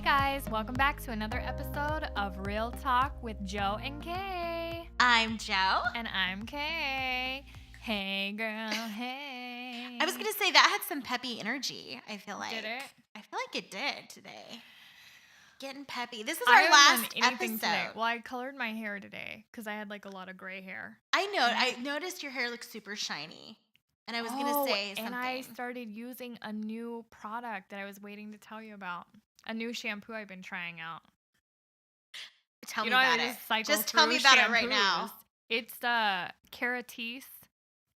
guys, welcome back to another episode of Real Talk with Joe and Kay. I'm Joe. And I'm Kay. Hey girl, hey. I was going to say that had some peppy energy, I feel like. Did it? I feel like it did today. Getting peppy. This is I our haven't last done anything episode. Today. Well, I colored my hair today because I had like a lot of gray hair. I noticed your hair looks super shiny. And I was going to say something. And I started using a new product that I was waiting to tell you about. A new shampoo I've been trying out. Tell me about it. Just tell me about it right now. It's the Keratis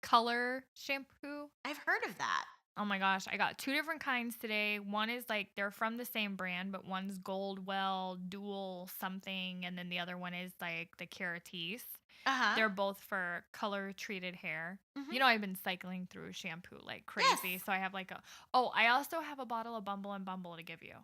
color shampoo. I've heard of that. Oh my gosh, I got two different kinds today. One is like they're from the same brand, but one's Goldwell Dual something, and then the other one is like the Keratis. They're both for color treated hair. Mm-hmm. You know, I've been cycling through shampoo like crazy. Yes. So I have like I also have a bottle of Bumble and Bumble to give you.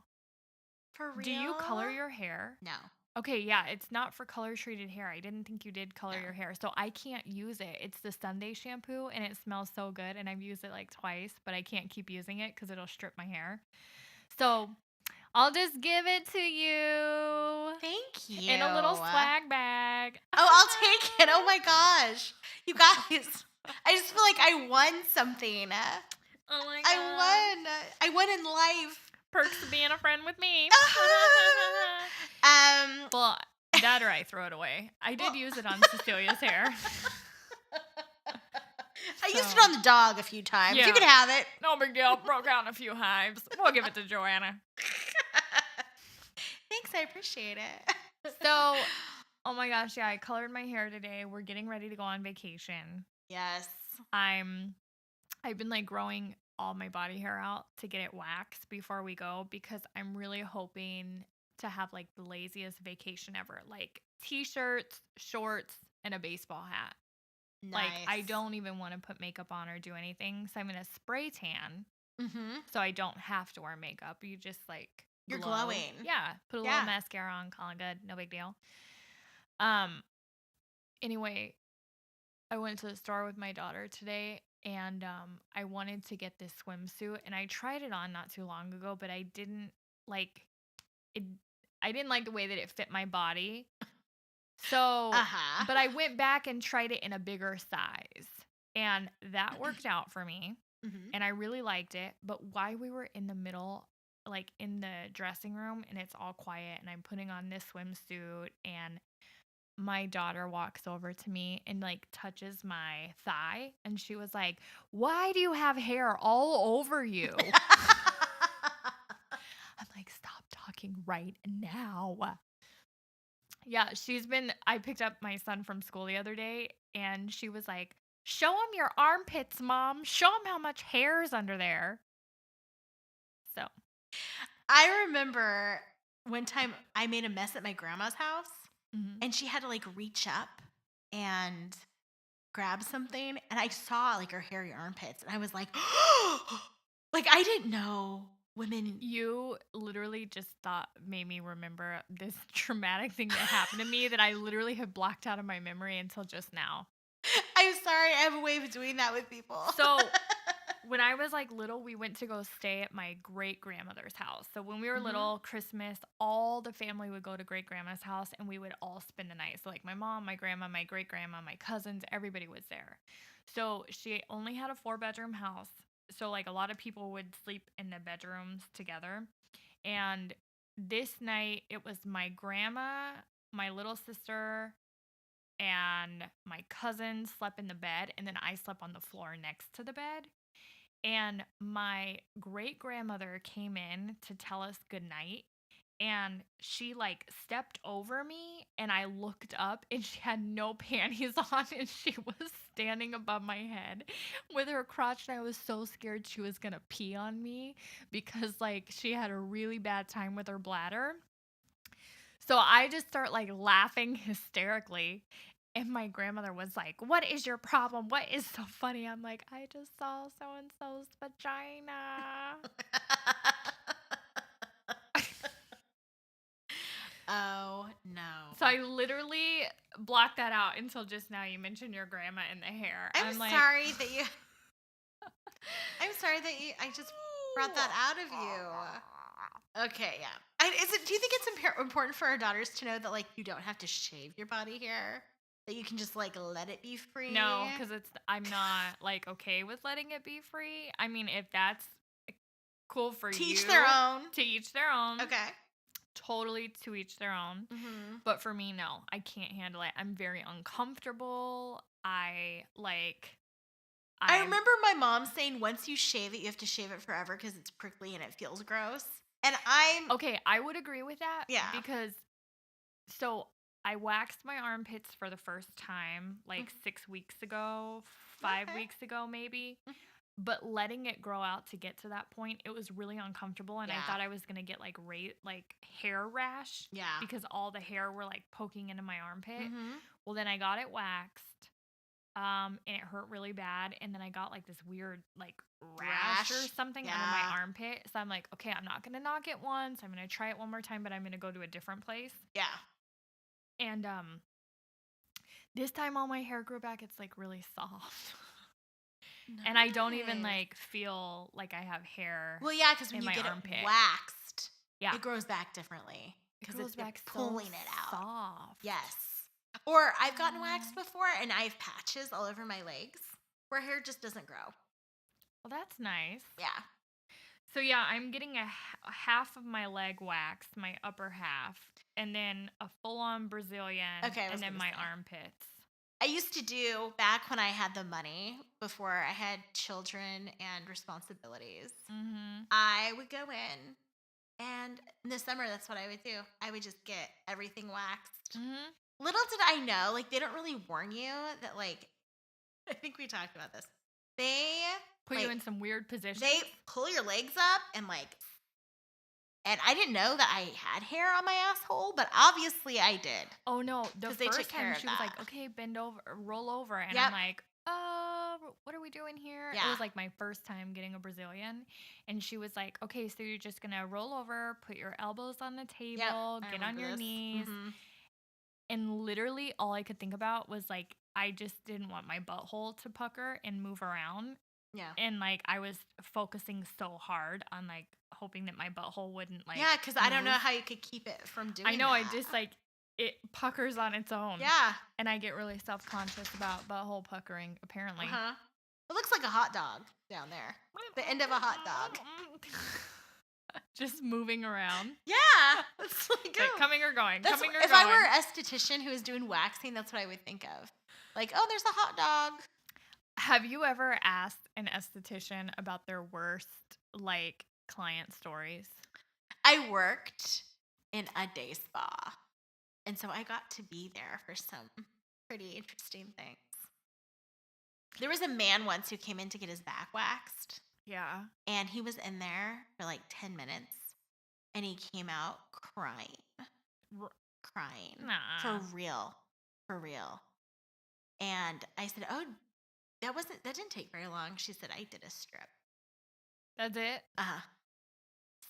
For real? Do you color your hair? No. Okay, yeah, it's not for color treated hair. I didn't think you did color your hair. So I can't use it. It's the Sunday shampoo and it smells so good. And I've used it like twice, but I can't keep using it because it'll strip my hair. So I'll just give it to you. Thank you. In a little swag bag. Oh, I'll take it. Oh my gosh. You guys, I just feel like I won something. Oh my God. I won in life. Perks of being a friend with me. Well, that or I throw it away. I did use it on Cecilia's hair. I used it on the dog a few times. Yeah. You can have it. No big deal. Broke out in a few hives. We'll give it to Joanna. Thanks. I appreciate it. So, oh my gosh. Yeah, I colored my hair today. We're getting ready to go on vacation. Yes. I've been like growing all my body hair out to get it waxed before we go because I'm really hoping to have like the laziest vacation ever. Like t-shirts, shorts, and a baseball hat. Nice. Like I don't even want to put makeup on or do anything. So I'm going to spray tan. Mm-hmm. So I don't have to wear makeup. You just like You're glowing. Yeah. Put a little mascara on, call it good. No big deal. Anyway, I went to the store with my daughter today. And I wanted to get this swimsuit, and I tried it on not too long ago, but I didn't like it. I didn't like the way that it fit my body. So, but I went back and tried it in a bigger size, and that worked out for me. Mm-hmm. And I really liked it. But while we were in the middle, like in the dressing room, and it's all quiet, and I'm putting on this swimsuit, and my daughter walks over to me and like touches my thigh and she was like, "Why do you have hair all over you?" I'm like, "Stop talking right now." Yeah, I picked up my son from school the other day and she was like, "Show him your armpits, Mom. Show him how much hair is under there." So I remember one time I made a mess at my grandma's house. Mm-hmm. And she had to like reach up and grab something. And I saw like her hairy armpits. And I was like, like I didn't know women. You literally just made me remember this traumatic thing that happened to me that I literally have blocked out of my memory until just now. I'm sorry. I have a way of doing that with people. So when I was like little, we went to go stay at my great grandmother's house. So when we were little, Christmas, all the family would go to great grandma's house and we would all spend the night. So like my mom, my grandma, my great grandma, my cousins, everybody was there. So she only had a 4-bedroom house. So like a lot of people would sleep in the bedrooms together. And this night it was my grandma, my little sister, and my cousin slept in the bed. And then I slept on the floor next to the bed. And my great grandmother came in to tell us goodnight. And she like stepped over me and I looked up and she had no panties on and she was standing above my head with her crotch. And I was so scared she was going to pee on me because like she had a really bad time with her bladder. So I just start like laughing hysterically. And my grandmother was like, "What is your problem? What is so funny?" I'm like, "I just saw so-and-so's vagina." Oh, no. So I literally blocked that out until just now. You mentioned your grandma and the hair. I'm sorry that you I just brought that out of you. Okay, yeah. Do you think it's important for our daughters to know that like you don't have to shave your body hair? That you can just like let it be free? No, because I'm not like okay with letting it be free. I mean, if that's cool for Teach their you, own. to each their own. Okay. Totally to each their own. Mm-hmm. But for me, no, I can't handle it. I'm very uncomfortable. I I'm remember my mom saying once you shave it, you have to shave it forever because it's prickly and it feels gross. And I'm okay. I would agree with that yeah. because so I waxed my armpits for the first time like 6 weeks ago, 5 weeks Okay. ago, maybe. But letting it grow out to get to that point, it was really uncomfortable, and I Yeah. thought I was gonna get like hair rash Yeah. because all the hair were like poking into my armpit. Mm-hmm. Well, then I got it waxed, and it hurt really bad, and then I got like this weird like rash or Rash. something under my Yeah. armpit. So I'm like, okay, I'm not gonna knock it once. I'm gonna try it one more time, but I'm gonna go to a different place. Yeah. And this time all my hair grew back. It's like really soft. And I don't even Nice. like feel like I have hair Well, yeah, because when in you my get it armpit. waxed, Yeah. it grows back differently It because grows they're back pulling so it out. soft. Yes. Or I've gotten waxed Aw. before and I have patches all over my legs where hair just doesn't grow. Well, that's nice. Yeah. So yeah, I'm getting a half of my leg waxed, my upper half, and then a full-on Brazilian, Okay, I was and then gonna my say. armpits. I used to do back when I had the money before I had children and responsibilities. Mm-hmm. I would go and in the summer that's what I would do. I would just get everything waxed. Mm-hmm. Little did I know, like they don't really warn you that like I think we talked about this. They Put you in some weird positions. they pull your legs up and I didn't know that I had hair on my asshole, but obviously I did. Oh no, the 'Cause they took first care time of she was like, that. "Okay, bend over, roll over," and I'm Yep. like, what are we doing here?" It Yeah. was like my first time getting a Brazilian, and she was like, "Okay, so you're just gonna roll over, put your elbows on the Yep. table, I get on remember your this. knees," Mm-hmm. and literally all I could think about was like I just didn't want my butthole to pucker and move around, Yeah. and like I was focusing so hard on like hoping that my butthole wouldn't like Yeah, because I don't know move. how you could keep it from doing I know, I that. just like it puckers on its own. Yeah. And I get really self-conscious about butthole puckering, apparently. Uh-huh. It looks like a hot dog down there. The end of a hot dog. Just moving around. Yeah. It's like, Like coming or going, that's, coming or if going. I were an esthetician who was doing waxing, that's what I would think of. Like, oh, there's a hot dog. Have you ever asked an esthetician about their worst like client stories? I worked in a day spa. And so I got to be there for some pretty interesting things. There was a man once who came in to get his back waxed. Yeah. And he was in there for like 10 minutes. And he came out crying. Crying. Nah. For real. For real. And I said, oh, that didn't take very long. She said, I did a strip. That's it? Uh-huh.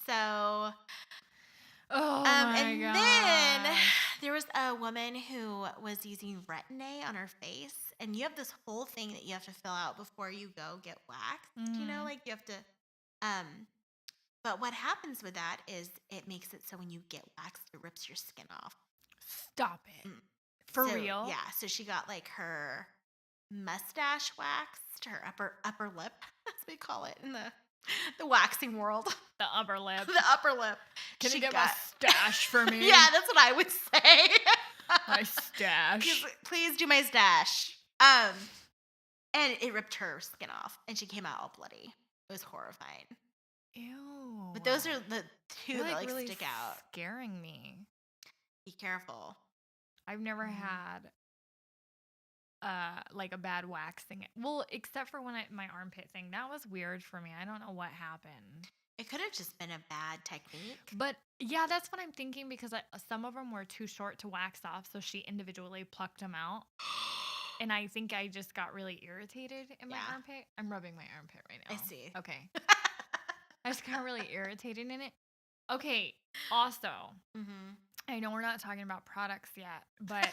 So, Oh my and god. then there was a woman who was using Retin-A on her face. And you have this whole thing that you have to fill out before you go get waxed. You know, like you have to, but what happens with that is it makes it so when you get waxed, it rips your skin off. Stop it. For So, real? Yeah. So she got like her mustache waxed, her upper lip, as we call it in the waxing world. The upper lip. The upper lip. Can she you get got, my stash for me? Yeah, that's what I would say. My stash. Please do my stash. And it ripped her skin off, and she came out all bloody. It was horrifying. Ew. But those are the two They're, that like really stick out. scaring me. Be careful. I've never had like a bad waxing. Well, except for when my armpit thing. That was weird for me. I don't know what happened. It could have just been a bad technique. But yeah, that's what I'm thinking because some of them were too short to wax off, so she individually plucked them out. And I think I just got really irritated in my armpit. I'm rubbing my armpit right now. I see. Okay. I just got really irritated in it. Okay. Also, I know we're not talking about products yet, but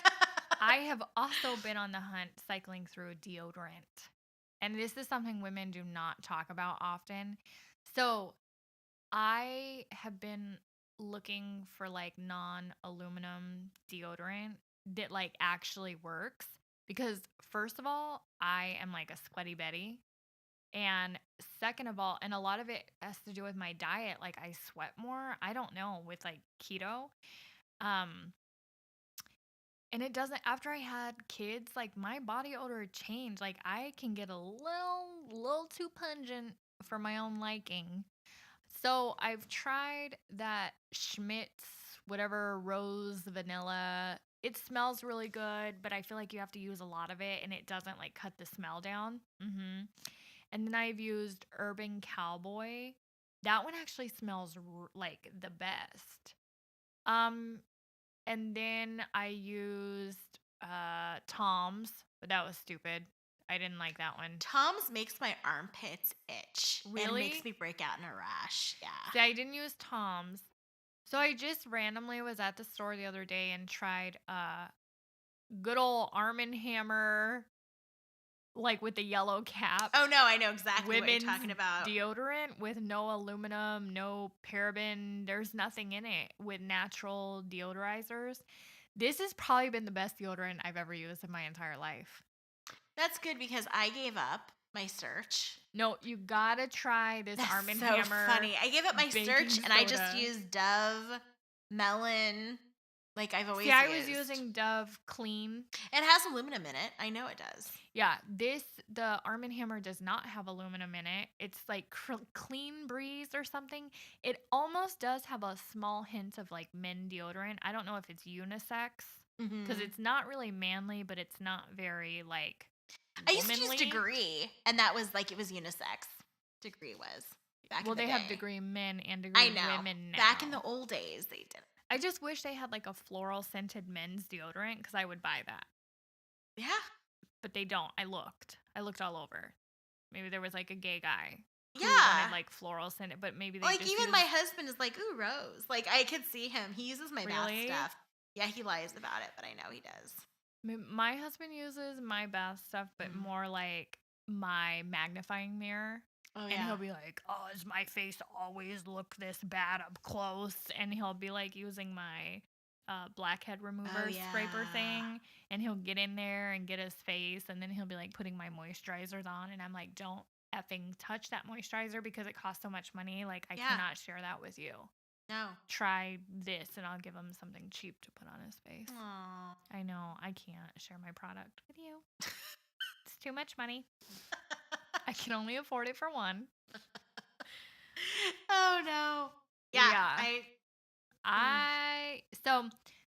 I have also been on the hunt cycling through deodorant. And this is something women do not talk about often. So I have been looking for like non-aluminum deodorant that like actually works because first of all, I am like a sweaty Betty. And second of all, and a lot of it has to do with my diet, like I sweat more. I don't know with like keto. Um and it doesn't after I had kids, like my body odor changed. Like I can get a little too pungent for my own liking. So I've tried that Schmidt's whatever rose vanilla. It smells really good, but I feel like you have to use a lot of it and it doesn't like cut the smell down. And then I've used Urban Cowboy. That one actually smells like the best. Um and then I used Tom's, but that was stupid. I didn't like that one. Tom's makes my armpits itch and Really? makes me break out in a rash. Yeah. See, I didn't use Tom's. So I just randomly was at the store the other day and tried good old Arm& and Hammer, like with the yellow cap, Oh no, I know exactly what you're women's talking about. deodorant with no aluminum, no paraben. There's nothing in it with natural deodorizers. This has probably been the best deodorant I've ever used in my entire life. That's good because I gave up my search. No, you gotta try this That's Arm& so Hammer funny. I gave up my baking search and I just soda. used Dove, Melon, like I've always See, I was used. using Dove Clean. It has aluminum in it. I know it does. Yeah, the Arm& Hammer does not have aluminum in it. It's like Clean Breeze or something. It almost does have a small hint of like men deodorant. I don't know if it's unisex because it's not really manly, but it's not very like I used to use womanly. Degree, and that was like it was unisex. Degree was back Well, in the they day. have Degree men and Degree women now. Back in the old days, they did. I just wish they had like a floral scented men's deodorant because I would buy that. Yeah. But they don't. I looked all over. Maybe there was like a gay guy who Yeah. wanted like floral scented, but maybe they Like just even use... my husband is like, ooh, rose. Like I could see him. He uses my bath Really? stuff. Yeah, he lies about it, but I know he does. My husband uses my bath stuff, but more like my magnifying mirror. Oh, And he'll be like, oh, does my face always look this bad up close? And he'll be like using my blackhead remover scraper thing. And he'll get in there and get his face. And then he'll be like putting my moisturizers on. And I'm like, don't effing touch that moisturizer because it costs so much money. Like, I cannot share that with you. No. Try this and I'll give him something cheap to put on his face. Aww. I know. I can't share my product with you. It's too much money. I can only afford it for one. Oh no. Yeah. So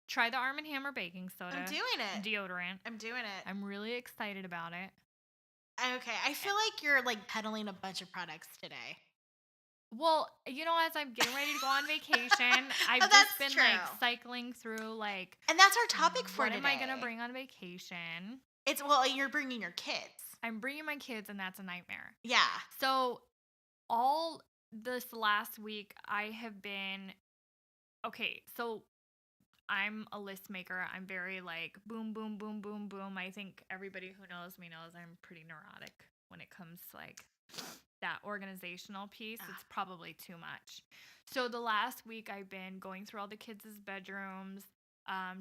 try the Arm& Hammer baking soda. I'm doing it. Deodorant. I'm doing it. I'm really excited about it. Okay. I feel like you're like peddling a bunch of products today. Well, you know, as I'm getting ready to go on vacation, I've just been like cycling through like. And that's our topic for today. What am I gonna bring on vacation? You're bringing your kids. I'm bringing my kids, and that's a nightmare. Yeah. So all this last week, I have been okay. So I'm a list maker. I'm very like boom, boom, boom, boom, boom. I think everybody who knows me knows I'm pretty neurotic when it comes to like that organizational piece. It's probably too much. So the last week I've been going through all the kids' bedrooms,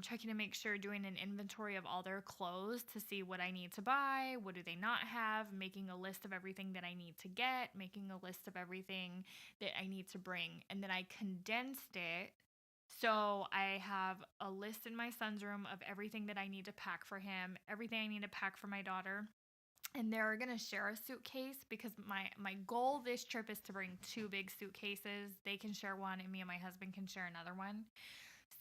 checking to make sure, doing an inventory of all their clothes to see what I need to buy, what do they not have, making a list of everything that I need to get, making a list of everything that I need to bring. And then I condensed it. So I have a list in my son's room of everything that I need to pack for him, everything I need to pack for my daughter. And they're going to share a suitcase because my goal this trip is to bring 2 big suitcases. They can share one and me and my husband can share another one.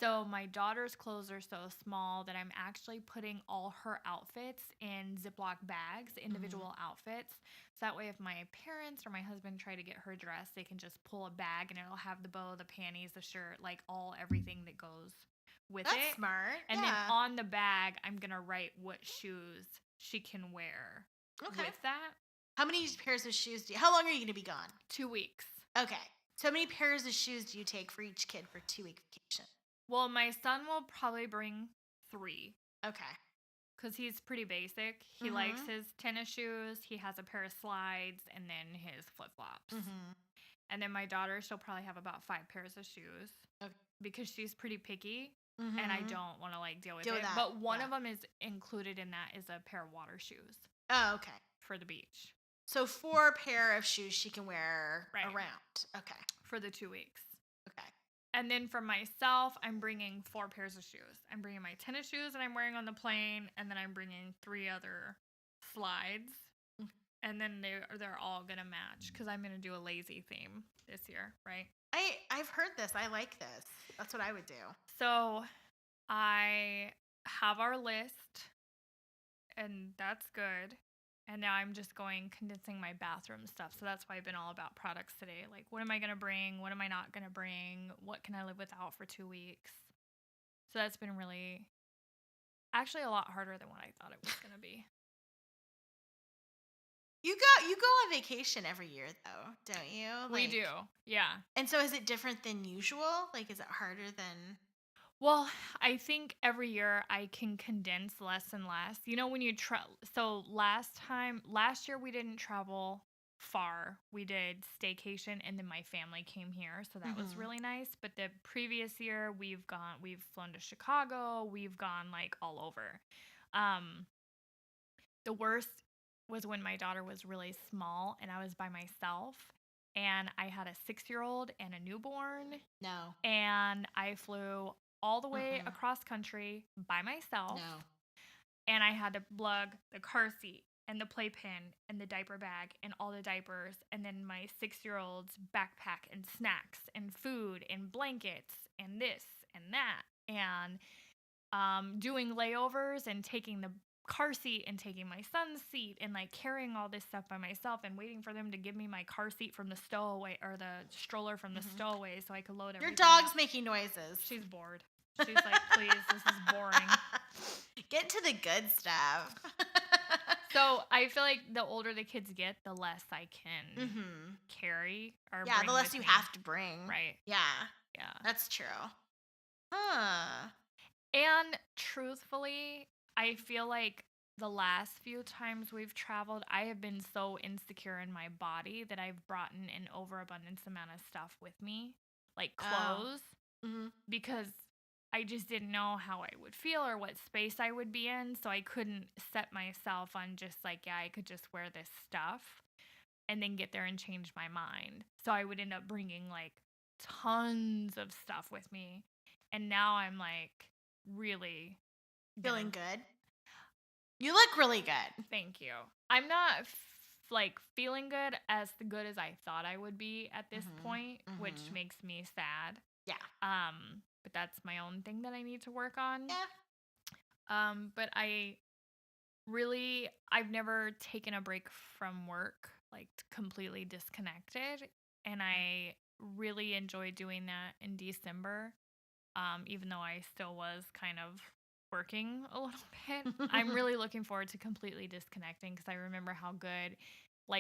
So my daughter's clothes are so small that I'm actually putting all her outfits in Ziploc bags, individual outfits. So that way if my parents or my husband try to get her dressed, they can just pull a bag and it'll have the bow, the panties, the shirt, like everything that goes with it. That's smart. And then on the bag, I'm going to write what shoes she can wear with that. How many pairs of shoes how long are you going to be gone? 2 weeks. Okay. So how many pairs of shoes do you take for each kid for 2-week vacation? Well, my son will probably bring 3. Okay. Because he's pretty basic. He likes his tennis shoes. He has a pair of slides and then his flip-flops. And then my daughter, she'll probably have about 5 pairs of shoes Okay. because she's pretty picky and I Mm-hmm. don't want to like deal with Deal it. with that. But one Yeah. of them is included in that is a pair of water shoes Oh, okay. for the beach. So 4 pair of shoes she can wear Right. around. Okay. For the 2 weeks. Okay. And then for myself, I'm bringing 4 pairs of shoes. I'm bringing my tennis shoes that I'm wearing on the plane, and then I'm bringing 3 other slides. And then they're all gonna match because I'm gonna do a lazy theme this year, right? I've heard this. I like this. That's what I would do. So I have our list, and that's good. And now I'm just condensing my bathroom stuff. So that's why I've been all about products today. Like, what am I going to bring? What am I not going to bring? What can I live without for 2 weeks? So that's been actually a lot harder than what I thought it was going to be. You go on vacation every year though, don't you? We do. Yeah. And so is it different than usual? Like, is it harder than? Well, I think every year I can condense less and less. You know, when you so last year we didn't travel far. We did staycation and then my family came here, so that was really nice. But the previous year we've flown to Chicago, we've gone like all over. The worst was when my daughter was really small and I was by myself and I had a 6-year-old and a newborn. No. And I flew all the way across country by myself. No. And I had to lug the car seat and the playpen and the diaper bag and all the diapers and then my 6-year-old's backpack and snacks and food and blankets and this and that and doing layovers and taking the car seat and taking my son's seat and like carrying all this stuff by myself and waiting for them to give me my car seat from the stowaway or the stroller from the stowaway so I could load everything. Your dog's making noises. She's bored. She's like, please, this is boring. Get to the good stuff. So I feel like the older the kids get, the less I can carry or bring the less with you me. have to bring. Right. Yeah. Yeah. That's true. Huh. And truthfully, I feel like the last few times we've traveled, I have been so insecure in my body that I've brought in an overabundance amount of stuff with me, like clothes, because I just didn't know how I would feel or what space I would be in. So I couldn't set myself on just like, yeah, I could just wear this stuff and then get there and change my mind. So I would end up bringing like tons of stuff with me. And now I'm like really feeling good. You look really good. Thank you. I'm not like feeling as good as I thought I would be at this point, which makes me sad. Yeah. But that's my own thing that I need to work on. Yeah. But I've never taken a break from work, like completely disconnected. And I really enjoyed doing that in December. Even though I still was kind of working a little bit. I'm really looking forward to completely disconnecting because I remember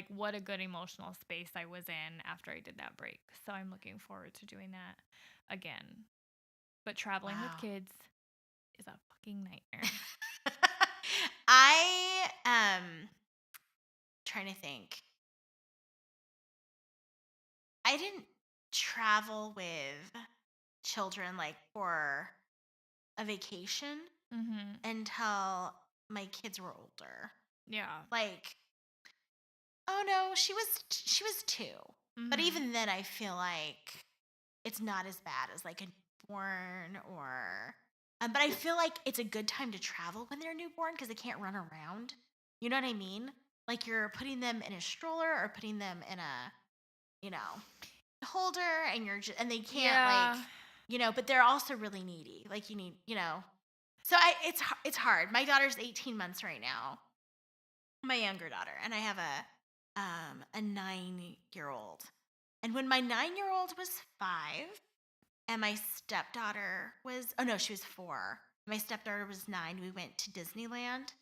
what a good emotional space I was in after I did that break. So I'm looking forward to doing that again. But traveling with kids is a fucking nightmare. I am trying to think. I didn't travel with children like for a vacation until my kids were older. Yeah. Like, oh no, she was 2. But even then I feel like it's not as bad as like a newborn or but I feel like it's a good time to travel when they're newborn because they can't run around. You know what I mean? Like you're putting them in a stroller or putting them in a, holder and and they can't but they're also really needy. Like you need, So it's hard. My daughter's 18 months right now. My younger daughter, and I have a 9-year-old. And when my 9-year-old was 5 and my stepdaughter she was 4. My stepdaughter was 9. We went to Disneyland.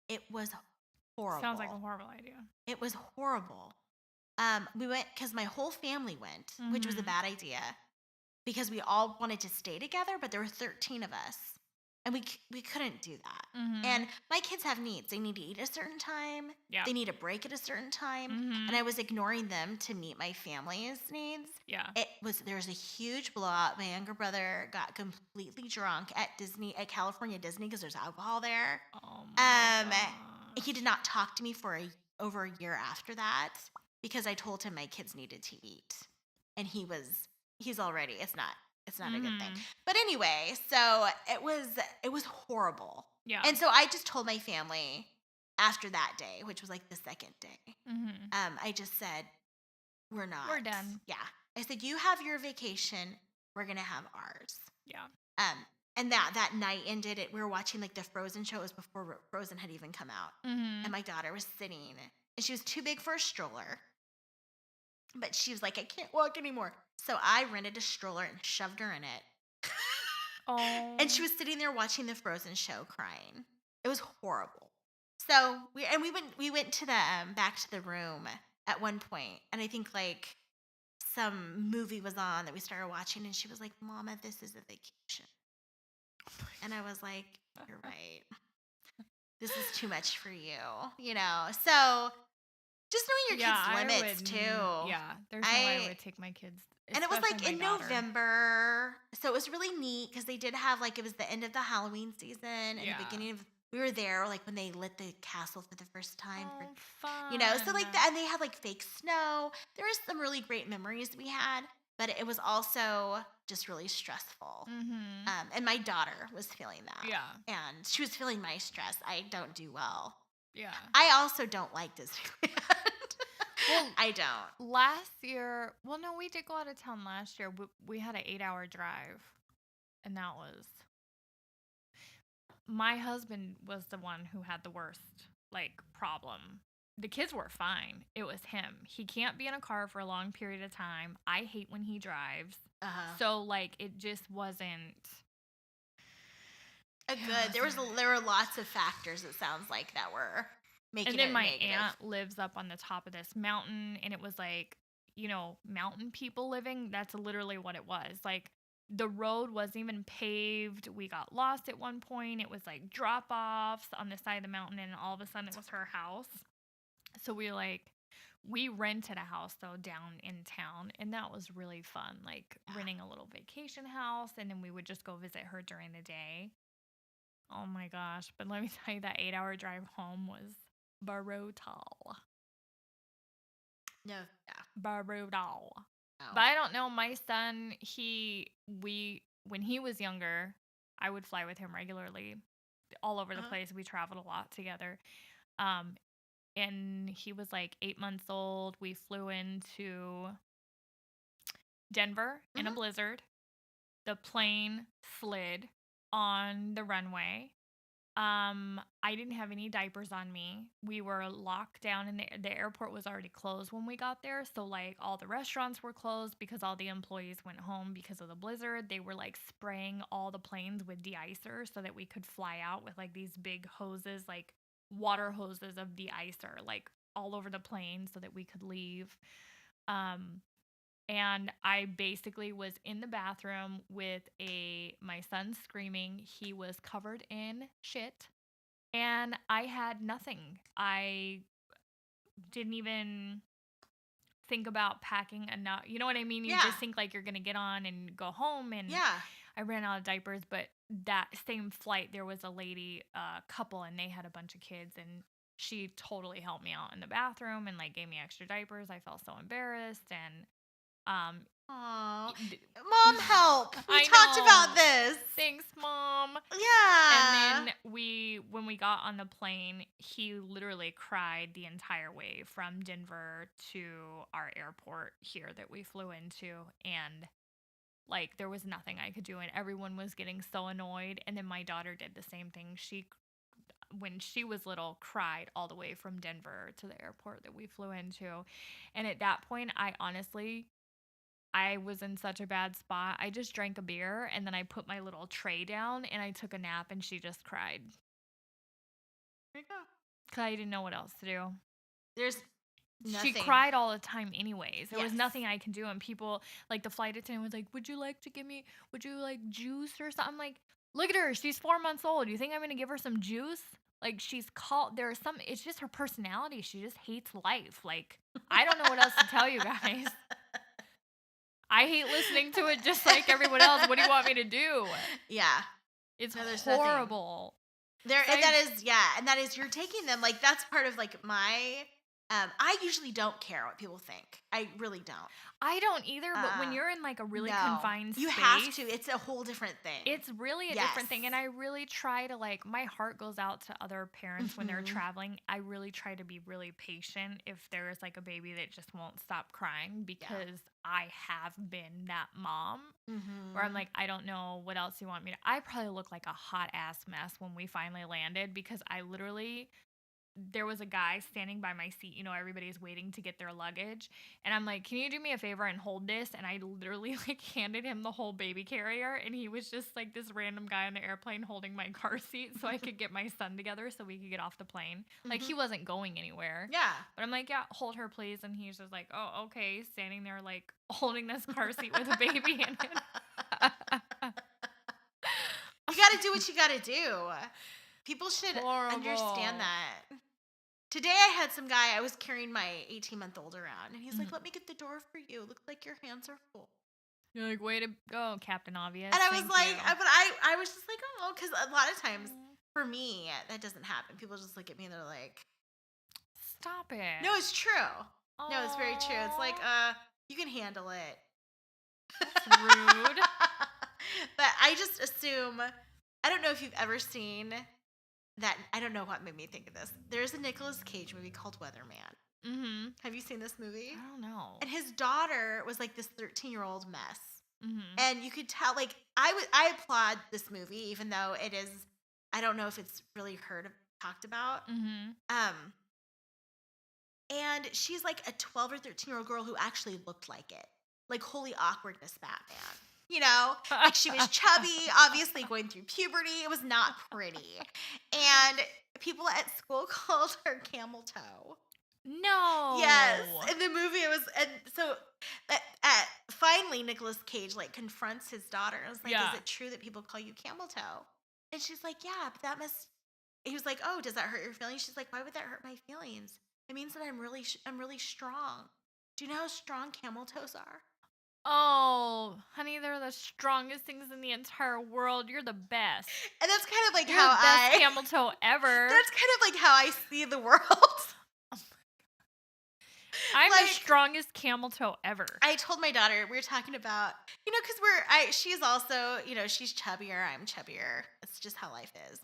It was horrible. Sounds like a horrible idea. It was horrible. We went because my whole family went, which was a bad idea because we all wanted to stay together, but there were 13 of us. And we couldn't do that. And Mhm. my kids have needs. They need to eat at a certain time. Yeah. They need a break at a certain time. And I Mhm. was ignoring them to meet my family's needs. Yeah. There was a huge blowout. My younger brother got completely drunk at California Disney, because there's alcohol there. Oh my He did gosh. not talk to me for over a year after that, because I told him my kids needed to eat. And he's already, it's not a good thing. Mhm. But anyway, so it was horrible. Yeah. And so I just told my family after that day, which was like the second day, Mhm. I just said, we're We're not. done. Yeah. I said, you have your vacation. We're going to have ours. Yeah. Um, and that night ended it. We were watching like the Frozen show. It was before Frozen had even come out. And Mhm. my daughter was sitting, and she was too big for a stroller, but she was like, I can't walk anymore. So I rented a stroller and shoved her in it. And she Oh. was sitting there watching the Frozen show crying. It was horrible. So we went to the back to the room at one point, and I think like some movie was on that we started watching, and she was like, Mama, this is a vacation. And I was like, you're right. This is too much for you, you know? So just knowing your Yeah, kids' I limits too. yeah, there's no way I I would take my kids, And it was especially like my in daughter. November. So it was really neat, because they did have like, it was the end of the Halloween season and the Yeah. beginning of, we were there like when they lit the castle for the first time for, Oh, so like fun. that, and they had like fake snow. There was some really great memories we had, but it was also just really stressful. Mhm. And my daughter was feeling that, Yeah. and she was feeling my stress. I don't do well. Yeah. I also don't like Disneyland. Well, I don't. last year, well, no, we did go out of town last year. We had an 8-hour drive, and that was my husband was the one who had the worst like problem. The kids were fine. It was him. He can't be in a car for a long period of time. I hate when he drives. Uh huh. So like it just wasn't A it good. wasn't. There were lots of factors, it sounds like, that were And making then it my negative. aunt lives up on the top of this mountain, and it was like, mountain people living. That's literally what it was. Like the road wasn't even paved. We got lost at one point. It was like drop offs on the side of the mountain, and all of a sudden it was her house. So we rented a house though down in town, and that was really fun. Like renting a little vacation house, and then we would just go visit her during the day. Oh my gosh. But let me tell you, that 8-hour drive home was brutal. No, yeah, Brutal. no. But I don't know. My son, when he was younger, I would fly with him regularly all over the Uh-huh. place. We traveled a lot together. Um, and he was like 8 months old. We flew into Denver in a Hmm. blizzard. The plane slid on the runway. I didn't have any diapers on me. We were locked down, and the airport was already closed when we got there. So like all the restaurants were closed because all the employees went home because of the blizzard. They were like spraying all the planes with de-icer so that we could fly out with like these big hoses, like water hoses of de-icer, like all over the plane so that we could leave. Um, and I basically was in the bathroom with my son screaming. He was covered in shit, and I had nothing. I didn't even think about packing enough. You know what I mean? You Yeah, just think like you're going to get on and go home, and yeah. I ran out of diapers. But that same flight, there was a lady, couple, and they had a bunch of kids, and she totally helped me out in the bathroom and like gave me extra diapers. I felt so embarrassed, and um Oh, Y- Mom, help! We I talked about know. this. Thanks, Mom. And Yeah. then when we got on the plane, he literally cried the entire way from Denver to our airport here that we flew into. And like there was nothing I could do, and everyone was getting so annoyed. And then my daughter did the same thing. She when she was little cried all the way from Denver to the airport that we flew into. And at that point, I was in such a bad spot. I just drank a beer, and then I put my little tray down, and I took a nap, and she just cried There you go. because I didn't know what else to do. There's She nothing. cried all the time anyways. There was Yes. nothing I can do, and people like the flight attendant was like, would you like juice or something? I'm like, Look at her, she's 4 months old. You think I'm gonna give her some juice? Like, she's called there are some it's just her personality, she just hates life, like, I don't know what else to tell you guys. I hate listening to it just like everyone else. What do you want me to do? Yeah. It's No, there's nothing. horrible. There So and that is yeah, and that is you're taking them like that's part of like my I usually don't care what people think. I really don't. I don't either, but when Uh you're in, like, a really no. confined You have space, to. It's a whole different thing. it's really a Yes. different thing, and I really try to, like my heart goes out to other parents when they're Mhm. traveling. I really try to be really patient if there is, like, a baby that just won't stop crying Yeah. because I have been that mom where I'm Mhm. like, "I don't know what else you want me to." I probably look like a hot ass mess when we finally landed because I literally there was a guy standing by my seat. Everybody's waiting to get their luggage. And I'm like, can you do me a favor and hold this? And I literally like handed him the whole baby carrier. And he was just like this random guy on the airplane holding my car seat so I could get my son together so we could get off the plane. Like he Mhm. wasn't going anywhere. Yeah. But I'm like, yeah, hold her, please. And he's just like, oh, okay. Standing there like holding this car seat with a baby in it. You got to do what you got to do. People should understand Horrible. that. Today I had some guy, I was carrying my 18-month-old around, and he's like, Mhm. let me get the door for you. Looks like your hands are full. You're like, way to go, Captain Obvious. And I was Thank you. like, but I was just like, oh, because a lot of times Aw. for me, that doesn't happen. People just look at me and they're like, Stop it. no, it's true. No, it's very true. It's like, Aw, you can handle it. that's rude. But I just assume, I don't know if you've ever seen that. I don't know what made me think of this. There's a Nicolas Cage movie called Weatherman. Mhm. Have you seen this movie? I don't know. And his daughter was like this 13-year-old mess. Mhm. And you could tell, like, I applaud this movie, even though it is, I don't know if it's really talked about. Mhm. Um, and she's like a 12 or 13-year-old girl who actually looked like it. Like, holy awkwardness, Batman. You know, like she was chubby, obviously going through puberty. It was not pretty. And people at school called her Camel Toe. Yes, No. in the movie it was, and so finally Nicolas Cage like confronts his daughter and was like, "Is Yeah. it true that people call you Camel Toe?" And she's like, "Yeah, but that must." He was like, "Oh, does that hurt your feelings?" She's like, "Why would that hurt my feelings? It means that I'm really strong. Do you know how strong camel toes are?" Oh, honey, they're the strongest things in the entire world. You're the best. And that's kind of like You're how the best I. camel toe ever. That's kind of like how I see the world. I'm the Like, strongest camel toe ever. I told my daughter, we were talking about, because she's also, she's chubbier, I'm chubbier. It's just how life is.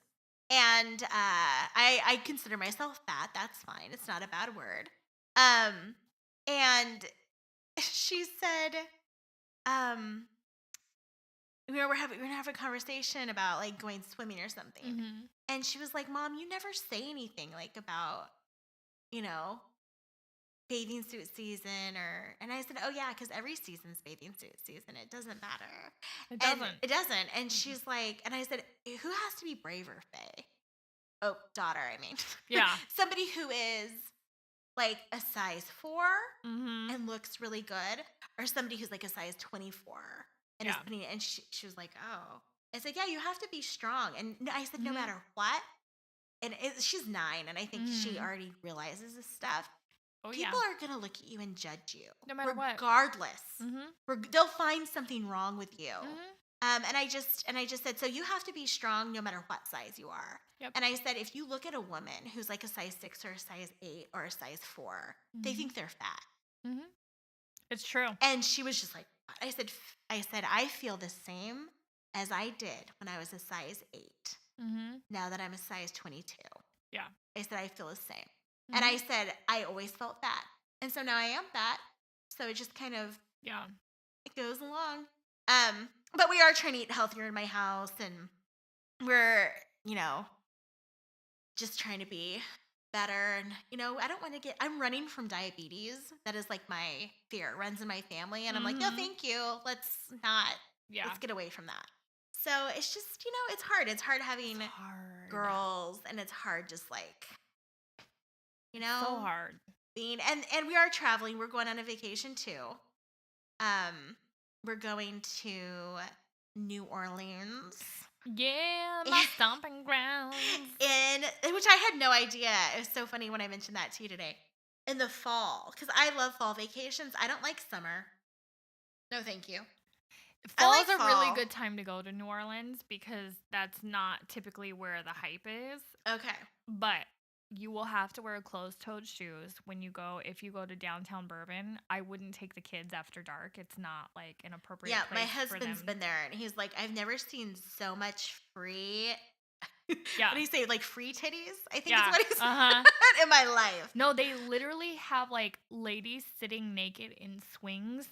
And I consider myself fat. That's fine. It's not a bad word. Um, and she said, um, we're gonna have a conversation about like going swimming or something. Mhm. And she was like, Mom, you never say anything like about, you know, bathing suit season and I said, oh yeah, because every season's bathing suit season. It doesn't matter. It And doesn't. it doesn't. And Mm-mm. she's like, and I said, who has to be braver, Faye? Oh, daughter, I mean. Yeah. Somebody who is like a size 4 Mhm. and looks really good, or somebody who's like a size 24 and is Yeah. putting it, and she was like, oh. I said, yeah, you have to be strong. And I said, no Mhm. matter what. And she's 9, and I think she Mhm. already realizes this stuff. Oh yeah. People are going to look at you and judge you No matter what. regardless. Mhm. They'll find something wrong with you. Mhm. And I just said, so you have to be strong no matter what size you are. Yep. And I said, if you look at a woman who's like a size 6 or a size 8 or a size 4, they Mhm. think they're fat. Mhm. It's true. And she was just like, what? I said, I feel the same as I did when I was a size 8. Mhm. Now that I'm a size 22. Yeah. I said, I feel the same. And I Mhm. said, I always felt fat. And so now I am fat. So it just kind of, Yeah. it goes along. But we are trying to eat healthier in my house, and we're, just trying to be better. And, I don't want to I'm running from diabetes. That is like my fear. It runs in my family. And I'm like, no, Mhm. thank you. Let's Yeah. get away from that. So it's just, it's hard. It's hard having It's hard. girls, and it's hard just like, So hard. being, and we are traveling. We're going on a vacation too. We're going to New Orleans. Yeah, my stomping grounds. Which I had no idea. It was so funny when I mentioned that to you today. In the fall, because I love fall vacations. I don't like summer. No, thank you. I Fall's like a really fall. good time to go to New Orleans because that's not typically where the hype is. Okay. But you will have to wear closed-toed shoes when you go. If you go to downtown Bourbon, I wouldn't take the kids after dark. It's not like an appropriate Yeah, my place for husband's them. been there, and he's like, I've never seen so much free. Yeah. What do you say? Like free titties? I think is Yeah. what he said Uh-huh. in my life. No, they literally have like ladies sitting naked in swings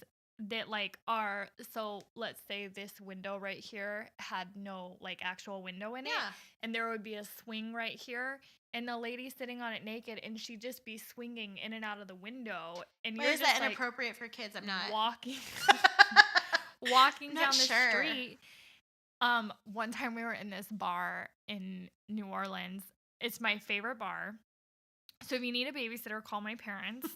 that like are, so let's say this window right here had no like actual window in it, Yeah. and there would be a swing right here, and the lady sitting on it naked, and she'd just be swinging in and out of the window, and Why you're is that just like inappropriate for kids? I'm not. walking I'm walking not down the sure. street. One time we were in this bar in New Orleans. It's my favorite bar. So if you need a babysitter, call my parents.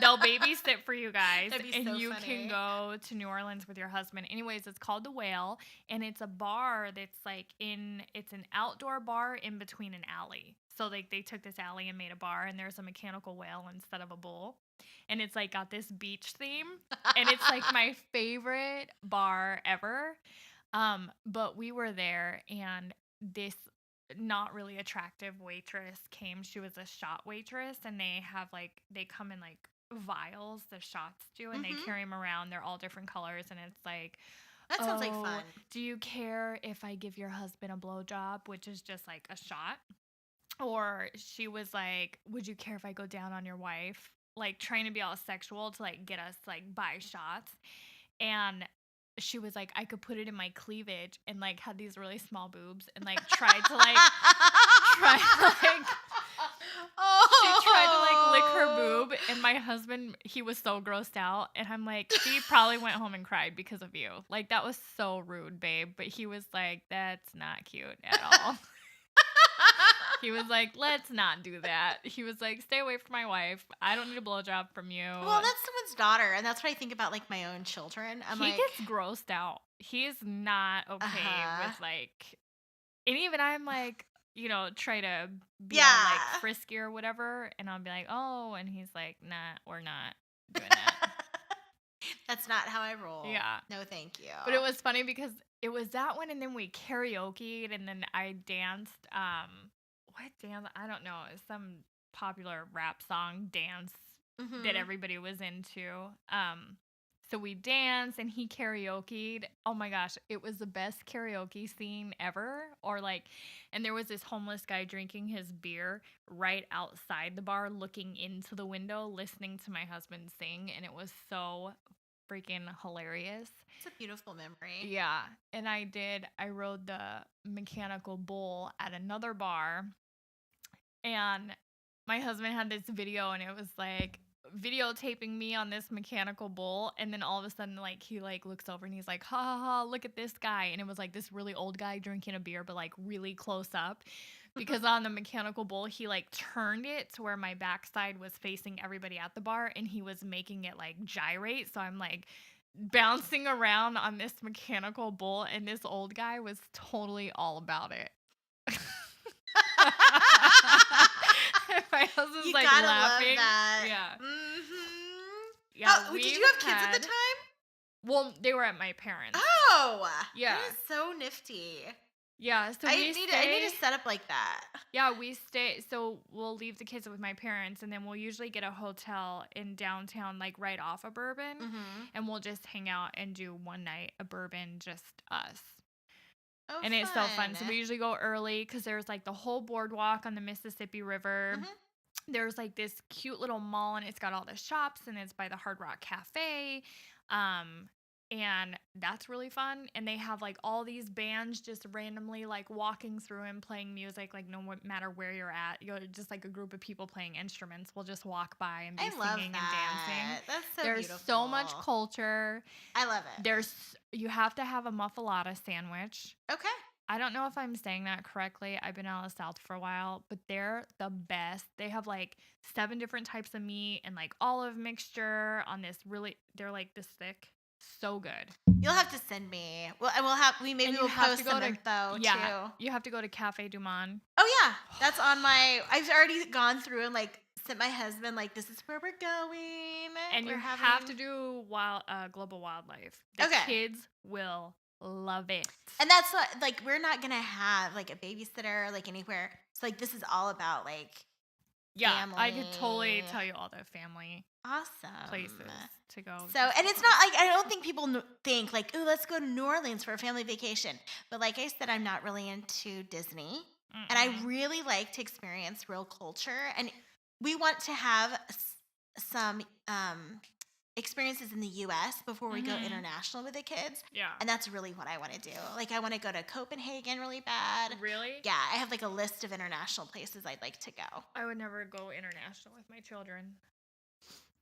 They'll babysit for you guys, That'd be and so you can funny. go to New Orleans with your husband. Anyways, it's called The Whale, and it's a bar that's like it's an outdoor bar in between an alley. So like they took this alley and made a bar, and there's a mechanical whale instead of a bull. And it's like got this beach theme, and it's like my favorite bar ever. But we were there, and this not really attractive waitress came. She was a shot waitress, and they come in like vials, the shots do, and they Hmm. carry them around. They're all different colors, and it's like, That sounds like oh, fun. do you care if I give your husband a blowjob, which is just like a shot? Or she was like, would you care if I go down on your wife? Like trying to be all sexual to like get us like buy shots. And she was like, I could put it in my cleavage, and like had these really small boobs, and like tried to like try like she tried to like lick her Oh. boob, and my husband, he was so grossed out, and I'm like, she probably went home and cried because of you. Like that was so rude, babe. But he was like, that's not cute at all. He was like, let's not do that. He was like, stay away from my wife. I don't need a blowjob from you. Well, that's someone's daughter, and that's what I think about like my own children. I'm He like, gets grossed out. He's not okay uh-huh. with like, and even I'm like, try to be all like Yeah. frisky or whatever, and I'll be like, oh, and he's like, nah, we're not doing that. That's not how I roll. Yeah. No, thank you. But it was funny because it was that one, and then we karaokeed, and then I danced. What dance? I don't know. It's some popular rap song dance that Hmm. everybody was into. So we danced, and he karaokeed. Oh my gosh, it was the best karaoke scene ever. Or like, and there was this homeless guy drinking his beer right outside the bar, looking into the window, listening to my husband sing, and it was so freaking hilarious. It's a beautiful memory. Yeah, and I rode the mechanical bull at another bar, and my husband had this video, and it was like videotaping me on this mechanical bull, and then all of a sudden like he like looks over, and he's like, ha ha ha, look at this guy. And it was like this really old guy drinking a beer, but like really close up, because on the mechanical bull he like turned it to where my backside was facing everybody at the bar, and he was making it like gyrate. So I'm like bouncing around on this mechanical bull, and this old guy was totally all about it. My husband's You like gotta love laughing. that. Yeah. Hmm. Yeah, Did we've you have kids at the had, time? well, they were at my parents'. Oh, Yeah. that is so nifty. Yeah, so I we need stay. to set up like that. Yeah, we stay. So we'll leave the kids with my parents, and then we'll usually get a hotel in downtown, like right off of Bourbon, Mm-hmm. and we'll just hang out and do one night of Bourbon, just us. Oh, And it's so fun. fun. So we usually go early because there's like the whole boardwalk on the Mississippi River. Hmm. There's like this cute little mall, and it's got all the shops, and it's by the Hard Rock Cafe. Um, and that's really fun. And they have like all these bands just randomly like walking through and playing music, like no matter where you're at. You're just like a group of people playing instruments will just walk by and be I love singing and dancing. that. That's so There's beautiful. so much culture. I love it. You have to have a muffalata sandwich. Okay. I don't know if I'm saying that correctly. I've been out of the South for a while, but they're the best. They have like 7 different types of meat and like olive mixture on this really, they're like this thick. So good. You'll have to send me. Well, and And you we'll have post to go some to info yeah, too. you have to go to Cafe Du Monde. Oh yeah, that's on my. I've already gone through and like sent my husband like this is where we're going. And We're you having. have to do global wildlife. The Okay. kids will love it. And that's what, like, we're not gonna have like a babysitter like anywhere. So like this is all about like Yeah, family. I could totally tell you all the family Awesome places to go. So, and it's not like I don't think people think like, oh, let's go to New Orleans for a family vacation. But like I said, I'm not really into Disney, and I really like to experience real culture. And we want to have some experiences in the U.S. before we go international with the kids. Yeah, and that's really what I want to do. Like, I want to go to Copenhagen really bad. Really? Yeah, I have like a list of international places I'd like to go. I would never go international with my children,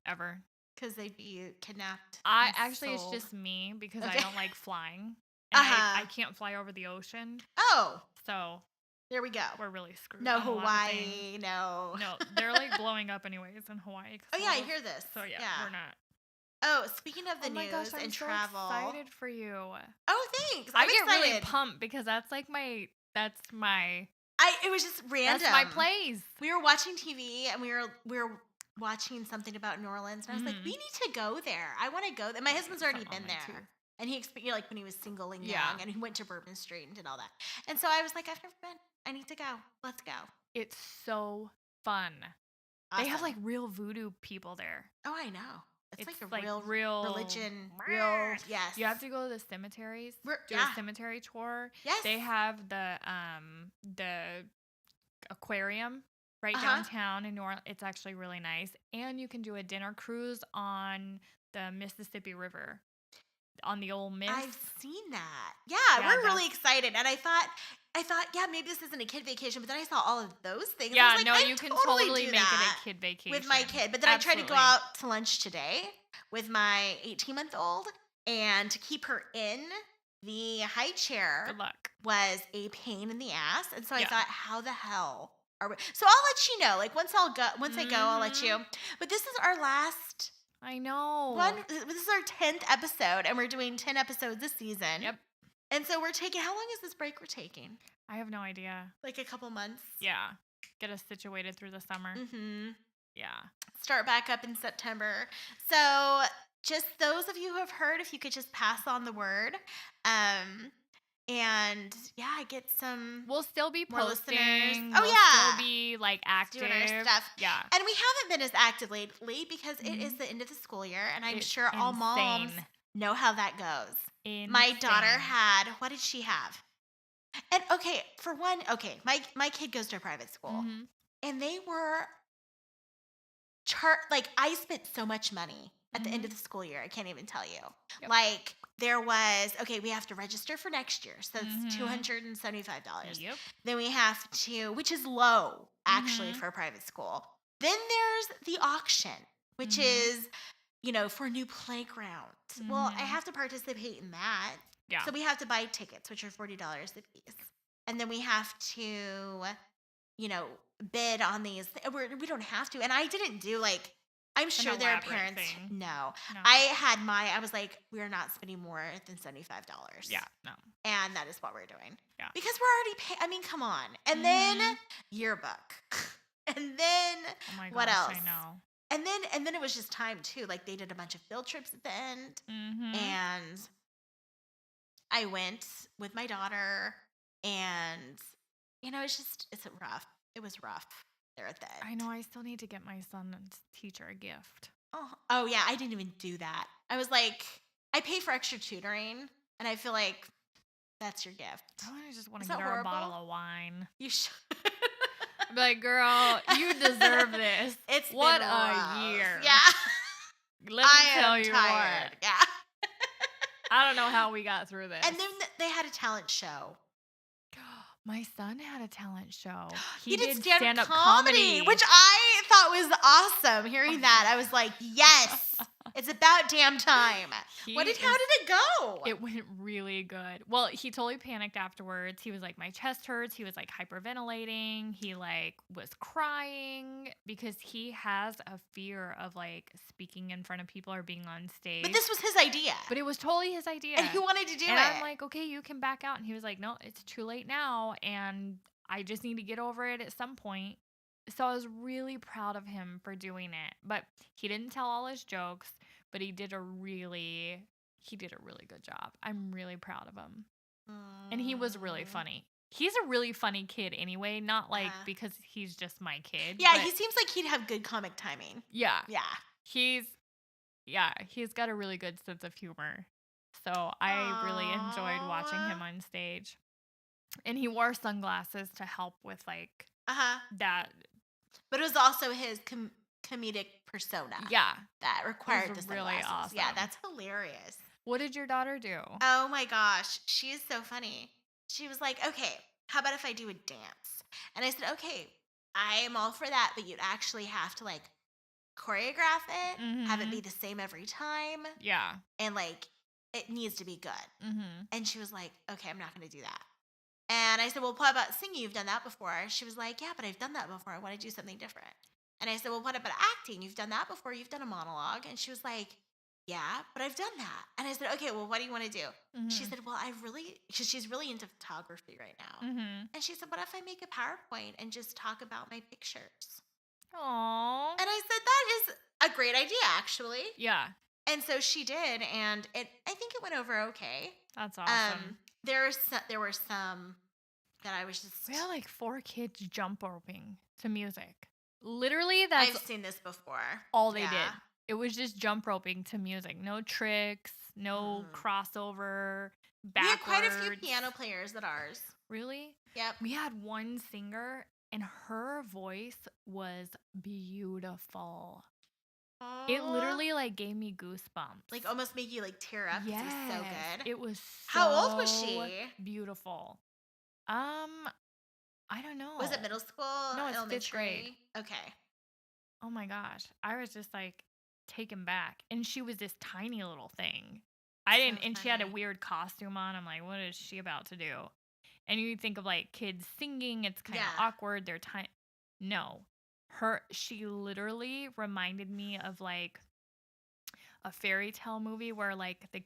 ever. Because they'd be kidnapped. It's just me because I don't like flying. And I can't fly over the ocean. Oh. So there we go. We're really screwed. No Hawaii. No. No, they're like blowing up anyways in Hawaii. Oh yeah, I hear this. So yeah, we're not. Oh, speaking of the news I'm and so travel. excited for you. Oh, thanks. I get really pumped because that's my it was just random. That's my place. We were watching TV and we were watching something about New Orleans, and I was like, we need to go there. I want to go there. My husband's already been there. Too. And he experienced like when he was single and young, and he went to Bourbon Street and did all that. And so I was like, I've never been. I need to go. Let's go. It's so fun. Awesome. They have like real voodoo people there. Oh, I know. It's like a real religion. Yes. You have to go to the cemeteries. Do a cemetery tour. Yes. They have the aquarium right downtown in New Orleans. It's actually really nice. And you can do a dinner cruise on the Mississippi River. On the old Miss. I've seen that. Yeah, we're really excited. And I thought, yeah, maybe this isn't a kid vacation, but then I saw all of those things. Yeah, I was like, you can totally make it a kid vacation. With my kid. But then I tried to go out to lunch today with my 18-month-old, and to keep her in the high chair Good luck. Was a pain in the ass. And so I thought, how the hell are we? So I'll let you know. Like once I go, I'll let you. But this is our last I know. This is our 10th episode, and we're doing 10 episodes this season. Yep. And so how long is this break we're taking? I have no idea. Like a couple months? Yeah. Get us situated through the summer. Mm-hmm. Yeah. Start back up in September. So just those of you who have heard, if you could just pass on the word. And yeah, get some. We'll still be posting. Oh yeah, still be like active. Doing our stuff. Yeah, and we haven't been as active lately because it is the end of the school year, and I'm sure all moms know how that goes. My daughter had. What did she have? And for one, my kid goes to a private school, and they were I spent so much money at the end of the school year. I can't even tell you. Yep. Like. There was, we have to register for next year. So it's $275. Yep. Then we have to, which is low, actually, for a private school. Then there's the auction, which is, for new playgrounds. Well, I have to participate in that. Yeah. So we have to buy tickets, which are $40 a piece. And then we have to, bid on these. We don't have to. And I didn't do, I'm sure there are parents. No. I was like, we're not spending more than $75. Yeah, no. And that is what we're doing. Yeah. Because we're already paying. I mean, come on. And then yearbook. And then what else? I know. And then it was just time too. Like they did a bunch of field trips at the end. And I went with my daughter, and it's rough. It was rough. At the end. I know. I still need to get my son's teacher a gift. Oh yeah, I didn't even do that. I was like, I pay for extra tutoring, and I feel like that's your gift. I just want to get her a bottle of wine. You should. I'm like, girl, you deserve this. It's what been a year. Yeah. Let me tell you tired. what. Yeah. I don't know how we got through this. And then they had a talent show. My son had a talent show. He did stand-up comedy, which I thought was awesome. Hearing that, I was like, yes, it's about damn time. How did it go? It went really good. Well, he totally panicked afterwards. He was like, my chest hurts. He was like hyperventilating. He was crying. because he has a fear of like speaking in front of people or being on stage. But this was his idea. But it was totally his idea. And he wanted to do it. And I'm like, okay, you can back out. And he was like, no, it's too late now. And I just need to get over it at some point. So I was really proud of him for doing it. But he didn't tell all his jokes, but he did a really good job. I'm really proud of him. And he was really funny. He's a really funny kid anyway, not like because he's just my kid. Yeah, he seems like he'd have good comic timing. Yeah. Yeah. He's got a really good sense of humor. So I really enjoyed watching him on stage. And he wore sunglasses to help with like that. But it was also his comedic persona. Yeah. That required the sunglasses. Really awesome. Yeah, that's hilarious. What did your daughter do? Oh my gosh, she is so funny. She was like, okay, how about if I do a dance? And I said, okay, I am all for that, but you'd actually have to like choreograph it, have it be the same every time. Yeah. And like, it needs to be good. And she was like, okay, I'm not going to do that. And I said, well, what about singing? You've done that before. She was like, yeah, but I've done that before. I want to do something different. And I said, well, what about acting? You've done that before. You've done a monologue. And she was like, yeah, but I've done that. And I said, okay, well, what do you want to do? She said, well, because she's really into photography right now. And she said, what if I make a PowerPoint and just talk about my pictures? Aww. And I said, that is a great idea, actually. Yeah. And so she did, and I think it went over okay. That's awesome. There were some that I was just... We had like 4 kids jump roping to music. Literally, that's... I've seen this before. All they did. It was just jump roping to music. No tricks, no crossover, backwards. We had quite a few piano players at ours. Really? Yep. We had one singer, and her voice was beautiful. Aww. It literally like gave me goosebumps. Like almost made you like tear up. Yes. It was so good. It was so How old was she? Beautiful. I don't know. Was it middle school? No, it's elementary? 5th grade. Okay. Oh my gosh. I was just like taken back. And she was this tiny little thing. She had a weird costume on. I'm like, what is she about to do? And you think of like kids singing, it's kind of awkward. They're tiny. No. She literally reminded me of like a fairy tale movie where like the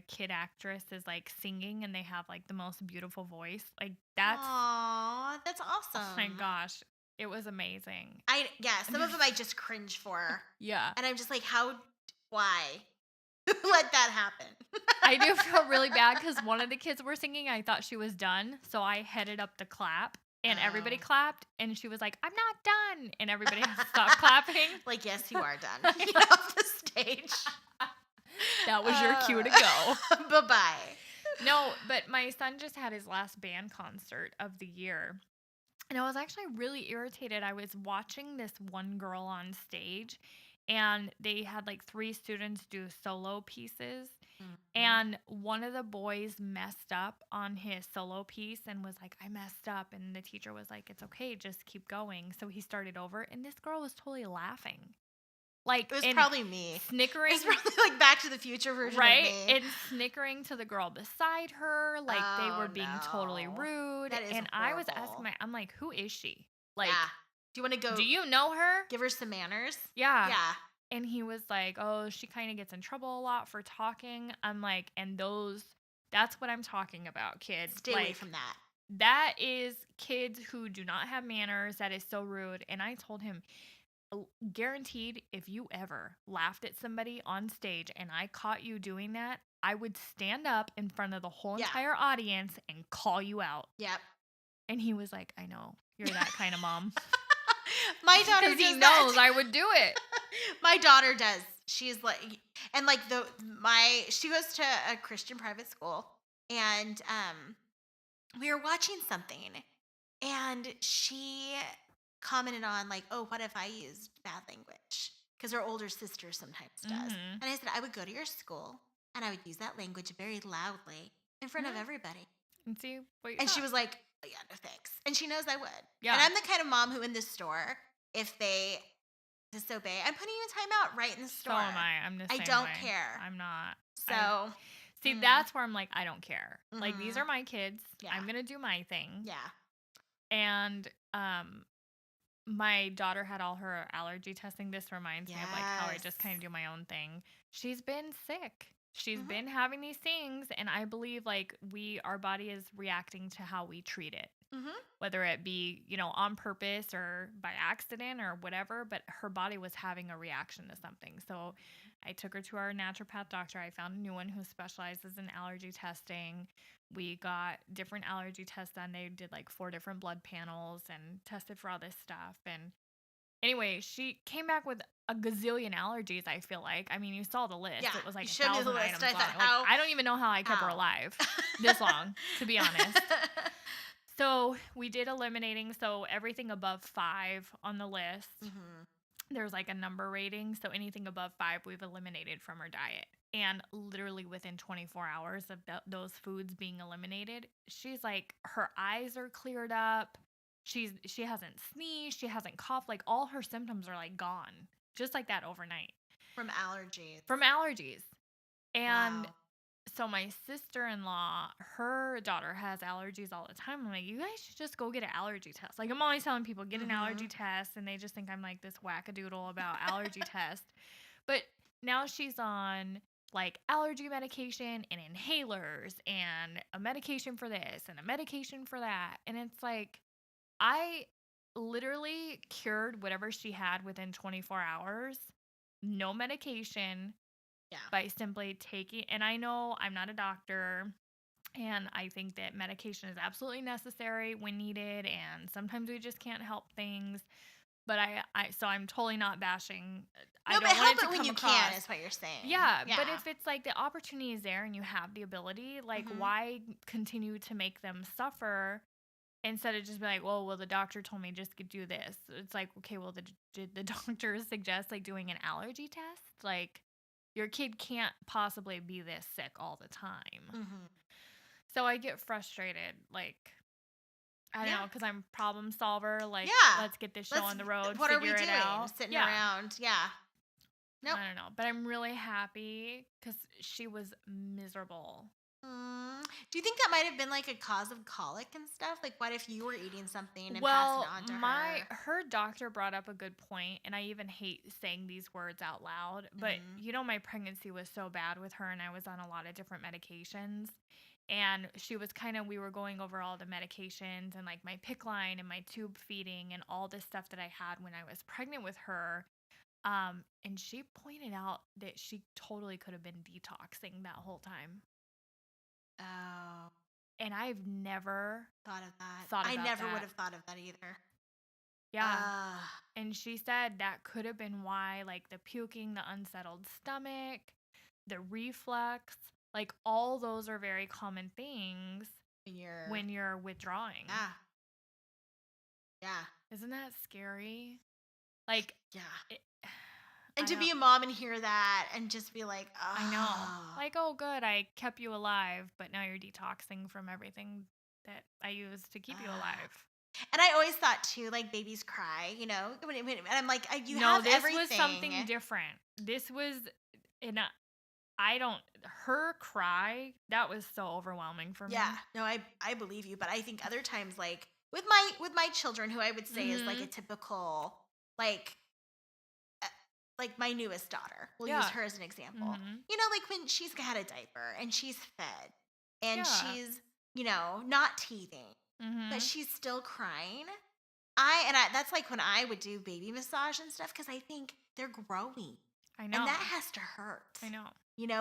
kid actress is like singing and they have like the most beautiful voice. Like that's... Aww, that's awesome. Oh my gosh. It was amazing. Some of them I just cringe for. Yeah. And I'm just like, why? Let that happen. I do feel really bad because one of the kids were singing. I thought she was done. So I headed up to clap and everybody clapped. And she was like, I'm not done. And everybody stopped clapping. Like, yes, you are done. Get off the stage. That was your cue to go. Bye-bye. No, but my son just had his last band concert of the year. And I was actually really irritated. I was watching this one girl on stage, and they had like 3 students do solo pieces. And one of the boys messed up on his solo piece and was like, I messed up. And the teacher was like, it's okay, just keep going. So he started over, and this girl was totally laughing. Like, it was probably me. Snickering. It was probably like Back to the Future version of me. And snickering to the girl beside her. Like, they were being totally rude. That is and horrible. I was asking I'm like, who is she? Like, do you want to go? Do you know her? Give her some manners? Yeah. And he was like, oh, she kind of gets in trouble a lot for talking. I'm like, and that's what I'm talking about, kids. Stay away from that. That is kids who do not have manners. That is so rude. And I told him, guaranteed, if you ever laughed at somebody on stage and I caught you doing that, I would stand up in front of the whole entire audience and call you out. Yep. And he was like, I know. You're that kind of mom. My daughter does he knows I would do it. My daughter does. She's like, and like she goes to a Christian private school, and we were watching something, and she commented on like, oh, what if I used bad language? Because her older sister sometimes does. And I said, I would go to your school and I would use that language very loudly in front of everybody. And see what you And thought. she was like, oh, yeah, no thanks. And she knows I would. Yeah. And I'm the kind of mom who in the store, if they disobey, I'm putting you in timeout right in the store. So am I. I'm the same I don't way. care. I'm not. So see, that's where I'm like, I don't care. Like, these are my kids. I'm gonna do my thing. Yeah. And my daughter had all her allergy testing. This reminds me of like how I Yes. just kind of do my own thing. She's been sick. She's Mhm. been having these things, and I believe like our body is reacting to how we treat it, Mhm. whether it be, on purpose or by accident or whatever, but her body was having a reaction to something. So I took her to our naturopath doctor. I found a new one who specializes in allergy testing. We got different allergy tests done. They did like 4 different blood panels and tested for all this stuff. And anyway, she came back with a gazillion allergies, I feel like. I mean, you saw the Yeah. list. It was You like showed me the 1,000 list. items I thought, long. Like, I don't even know how I kept her how? alive this long, to be honest. So we did eliminating. So everything above 5 on the list, Mhm. there's like a number rating. So anything above 5, we've eliminated from her diet. And literally within 24 hours of those foods being eliminated, she's like, her eyes are cleared up. She hasn't sneezed. She hasn't coughed. Like all her symptoms are like gone, just like that overnight From allergies. from allergies. And Wow. so my sister-in-law, her daughter has allergies all the time. I'm like, you guys should just go get an allergy test. Like I'm always telling people, get an allergy Mhm. test, and they just think I'm like this wackadoodle about allergy test. But now she's on like allergy medication and inhalers and a medication for this and a medication for that. And it's like I literally cured whatever she had within 24 hours. No medication, Yeah. by simply taking, and I know I'm not a doctor, and I think that medication is absolutely necessary when needed, and sometimes we just can't help things. But so I'm totally not bashing. I No, but don't want help it to it when come you can across. is what you're saying. Yeah, but Yeah. if it's like the opportunity is there and you have the ability, like Mhm. why continue to make them suffer instead of just be like, well, the doctor told me just to do this. It's like, okay, well, did the doctor suggest like doing an allergy test? Like, your kid can't possibly be this sick all the time. Mhm. So I get frustrated. Like, I don't Yeah. know, because I'm problem solver. Like, Yeah. let's get this show Let's on the road, What are we figure it doing? out. Sitting Yeah. around. Yeah. Nope. I don't know. But I'm really happy because she was miserable. Do you think that might have been like a cause of colic and stuff? Like, what if you were eating something and passing it Well, on to my her? her doctor brought up a good point, and I even hate saying these words out loud, but Mhm. my pregnancy was so bad with her, and I was on a lot of different medications. And she was we were going over all the medications and like my PIC line and my tube feeding and all this stuff that I had when I was pregnant with her. And she pointed out that she totally could have been detoxing that whole time. Oh, And I've never thought of that. thought I about never would that. have thought of that either. Yeah. Uh, And she said that could have been why, like the puking, the unsettled stomach, the reflux, like all those are very common things when you're, when you're withdrawing. yeah, yeah, Isn't that scary? Like, yeah. it, And I to be don't, a mom and hear that and just be like, I know. oh, Like, oh, good, I kept you alive, but now you're detoxing from everything that I used to keep you alive. And I always thought too, like babies cry, and I'm like, you No, have this was everything. something different. This was in a, I don't, her cry, that was so overwhelming for me. Yeah, no, I believe you, but I think other times, like with my children, who I would say is like a Mm-hmm. typical, like uh, like my newest daughter. We'll use Yeah. her as an example. Mm-hmm. Like when she's had a diaper and she's fed and Yeah. she's not teething, but Mm-hmm. she's still crying. I that's like when I would do baby massage and stuff because I think they're growing I and know. that has to hurt. I know.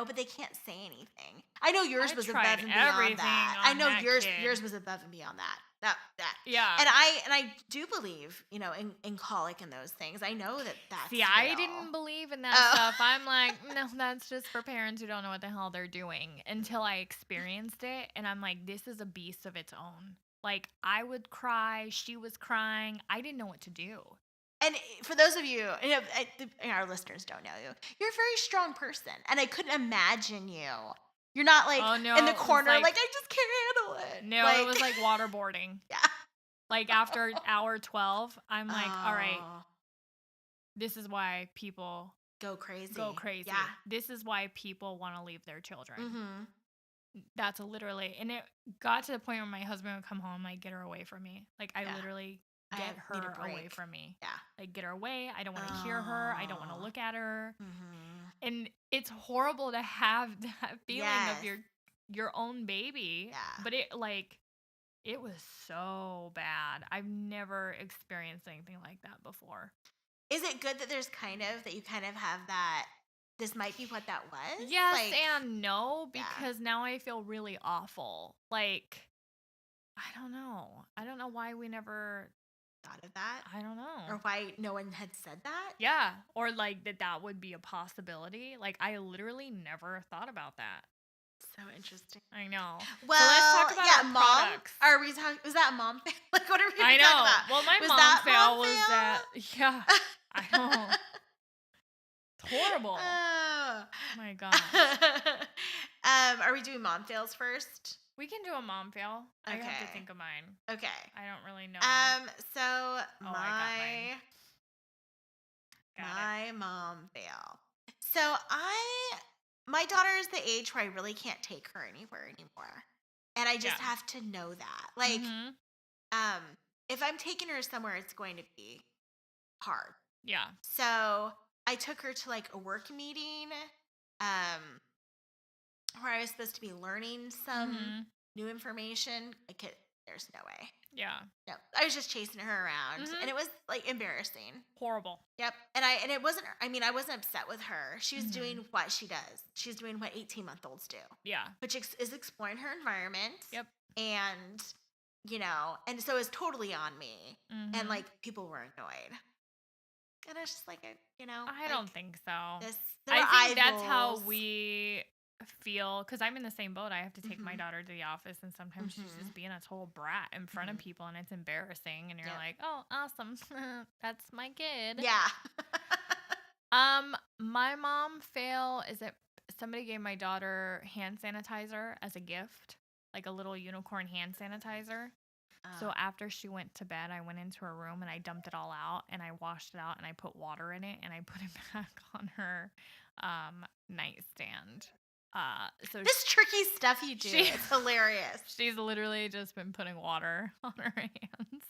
But they can't say anything. I know yours I was tried above and beyond everything that. I on know that yours kid. was above and beyond that. That. Yeah. And I do believe, in colic and those things. I know that that's See, I real. didn't believe in that Oh. stuff. I'm like, no, that's just for parents who don't know what the hell they're doing until I experienced it. And I'm like, this is a beast of its own. Like, I would cry. She was crying. I didn't know what to do. And for those of you, our listeners don't know you, you're a very strong person. And I couldn't imagine you. You're not like Oh, no. in the It was corner, like, like, I just can't handle it. no, it was like waterboarding. Yeah. Like, after hour 12, I'm like, all right, Oh, this is why people go crazy. go crazy. Yeah. This is why people want to leave their children. Mm-hmm. That's literally, and it got to the point where my husband would come home, like, get her away from me. Like, I Yeah. literally get need a her away break. from me. Yeah. Like, get her away. I don't want to hear her. I don't want to Oh. look at her. Mm-hmm. And it's horrible to have that feeling of Yes. your own baby. Yeah. But it was so bad. I've never experienced anything like that before. Is it good that that you kind of have that, this might be what that was? Yes Like, and no, yeah. because now I feel really awful. Like, I don't know. I don't know why we never Thought of that? I don't know. Or why no one had said that? Yeah, or like that would be a possibility. Like, I literally never thought about that. So interesting. I know. Well, so let's talk about our mom. products. Are we talking? Was that a mom fail? Like, what are we I talking know. about? Well, my Was mom that fail mom was fail? that. Yeah, I know. It's horrible. Oh. My gosh. Are we doing mom fails first? We can do a mom fail. I have to Okay. think of mine. Okay. I don't really know. So I got mine. Got my mom fail. So my daughter is the age where I really can't take her anywhere anymore. And I just Yeah. have to know that. Like, Mhm. if I'm taking her somewhere, it's going to be hard. Yeah. So I took her to like a work meeting, where I was supposed to be learning some Mhm. new information. There's no way. Yeah. No, I was just chasing her around, Mhm. and it was like embarrassing. Horrible. Yep. And it wasn't, I mean, I wasn't upset with her. She was Mhm. doing what she does. She's doing what 18-month-olds do, Yeah. which is exploring her environment. Yep. And, and so it was totally on me. And Mhm. like people were annoyed. And I was just like, I don't think so. I think that's how we feel, because I'm in the same boat. I have to take my Mhm. daughter to the office, and sometimes she's Mhm. just being a total brat in front of Mhm. people, and it's embarrassing. And you're Yep. like, oh, awesome, that's my kid. Yeah. My mom fail is that somebody gave my daughter hand sanitizer as a gift, like a little unicorn hand sanitizer. So after she went to bed, I went into her room and I dumped it all out and I washed it out and I put water in it and I put it back on her nightstand. So This tricky stuff you do, it's hilarious. She's literally just been putting water on her hands.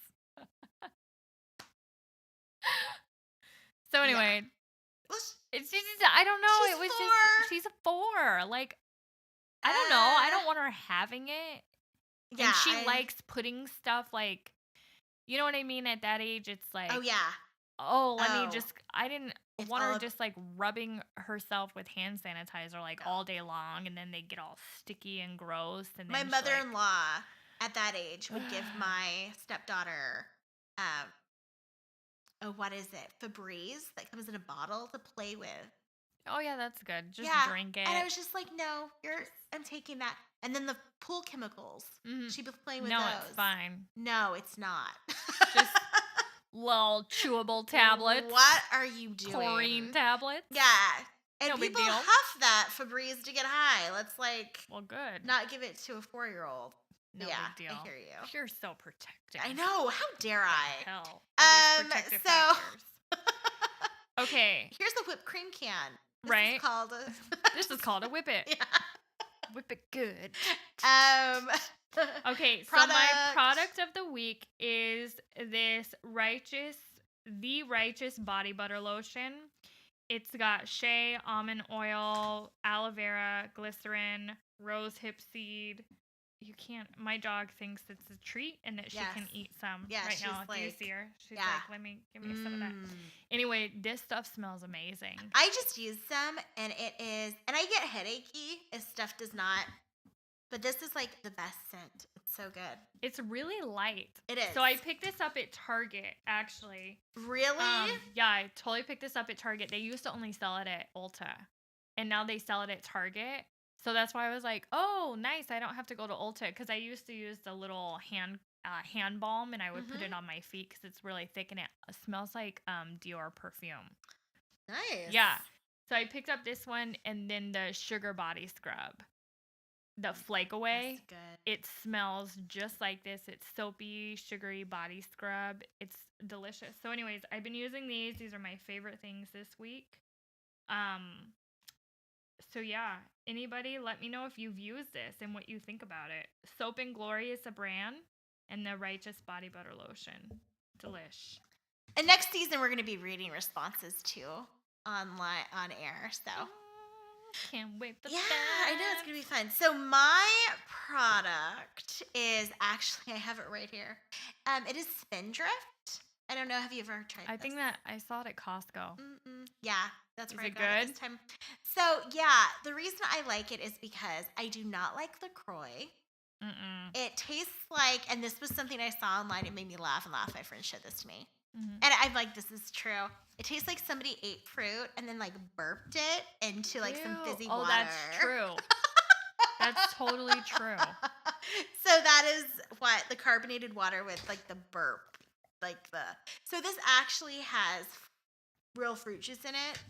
So anyway, it's just, I don't know. She's It was 4. just, she's a 4. Like, I don't know. I don't want her having it. Yeah. And she likes putting stuff, like, you know what I mean? At that age, it's like, Oh, yeah. let me just, I didn't It's want all her of- just like rubbing herself with hand sanitizer like all day long, and then they get all sticky and gross. And My then mother-in-law at that age would give my stepdaughter, what is it? Febreze that comes in a bottle to play with. Oh yeah, that's good. Just drink it. And I was just like, no, I'm taking that. And then the pool chemicals. Mhm. She'd be playing with No, those. it's fine. No, it's not. Just little chewable tablets. What are you doing? Chlorine tablets. Yeah. And No big people deal. huff that Febreze to get high. Let's Well, good. not give it to a 4-year-old. No Yeah, big deal. I hear you. You're so protective. I know. How dare I? Hell. All these protective so factors. Okay. here's the whipped cream can. This Right. is called This is called a whip it. Yeah. Whip it good. Okay, so my product of the week is this The Righteous Body Butter Lotion. It's got shea, almond oil, aloe vera, glycerin, rose hip seed. My dog thinks it's a treat and that she can eat some right now. Do you see her? She's like, give me some of that. Anyway, this stuff smells amazing. I just used some, and and I get headachy if stuff does not, but this is like the best scent. It's so good. It's really light. It is. So I picked this up at Target, actually. Really? Yeah, I totally picked this up at Target. They used to only sell it at Ulta, and now they sell it at Target. So that's why I was like, oh, nice. I don't have to go to Ulta, because I used to use the little hand balm, and I would put it on my feet because it's really thick and it smells like Dior perfume. Nice. Yeah. So I picked up this one, and then the Sugar Body Scrub. The Flake Away. That's good. It smells just like this. It's soapy, sugary body scrub. It's delicious. So anyways, I've been using these. These are my favorite things this week. So yeah, anybody let me know if you've used this and what you think about it. Soap and Glory is a brand, and the Righteous Body Butter Lotion. Delish. And next season, we're going to be reading responses too online on air. So Can't wait for yeah, that. I know it's going to be fun. So my product is actually, I have it right here. It is Spindrift. I don't know. Have you ever tried I this? think that I saw it at Costco. Yeah, that's Is where I it got it good? this time. So yeah, the reason I like it is because I do not like LaCroix. Mm-mm. It tastes like, and this was something I saw online. It made me laugh and laugh. My friend showed this to me. Mm-hmm. And I'm like, this is true. It tastes like somebody ate fruit and then like burped it into like some Ew. fizzy Oh, water. that's true. That's totally true. So that is what the carbonated water with like the burp, so this actually has real fruit juice in it,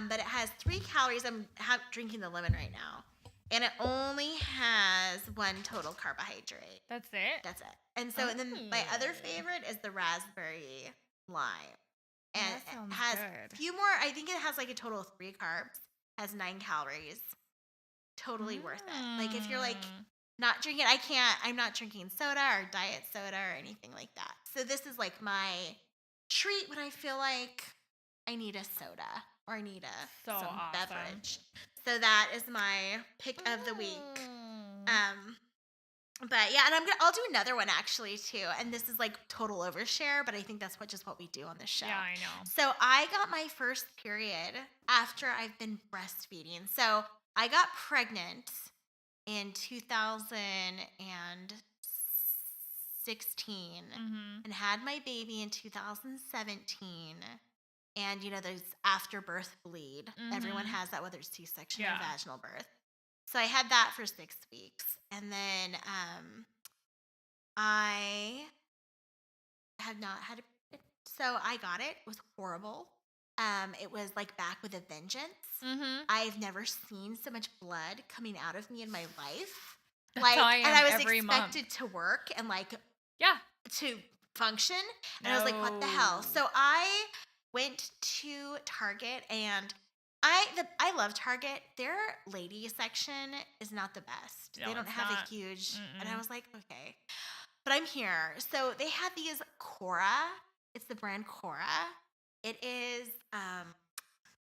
but it has 3 calories. I'm drinking the lemon right now, and it only has 1 total carbohydrate. That's it? That's it. And so, and then my other favorite is the raspberry lime. And That sounds it has good. a few more, I think it has like a total of 3 carbs, has 9 calories. Totally worth it. Like if you're like not drinking, I'm not drinking soda or diet soda or anything like that. So this is like my treat when I feel like I need a soda or I need some awesome. beverage. So that is my pick of the week. But yeah, and I'll do another one actually too. And this is like total overshare, but I think that's just what we do on this show. Yeah, I know. So I got my first period after I've been breastfeeding. So I got pregnant in 2016 and had my baby in 2017. And you know, those afterbirth bleed. Everyone has that, whether it's C-section or vaginal birth. So I had that for 6 weeks. And then I had not had it. So I got it. It was horrible. It was like back with a vengeance. I've never seen so much blood coming out of me in my life. That's how I am and I was every expected month. to work and Yeah. to function. And I was like, what the hell? So I went to Target, and I love Target. Their lady section is not the best. No, they don't it's have not. a huge, and I was like, okay. But I'm here. So they had these Cora. It's the brand Cora. It is,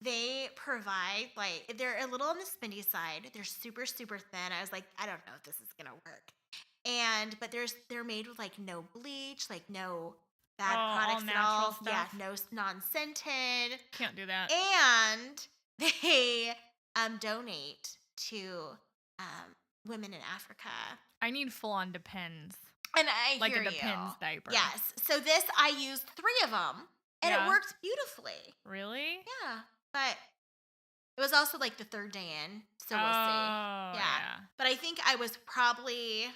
they provide, like, they're a little on the spendy side. They're super, super thin. I was like, I don't know if this is going to work. But they're made with like no bleach, like no bad products at all. Stuff. Yeah, no non-scented. Can't do that. And they donate to women in Africa. I need full-on Depends. And I like hear a Depends diaper. Yes. So this, I used 3 of them, and it worked beautifully. Really? Yeah. But it was also like the 3rd day in, so we'll see. Yeah. But I think I was probably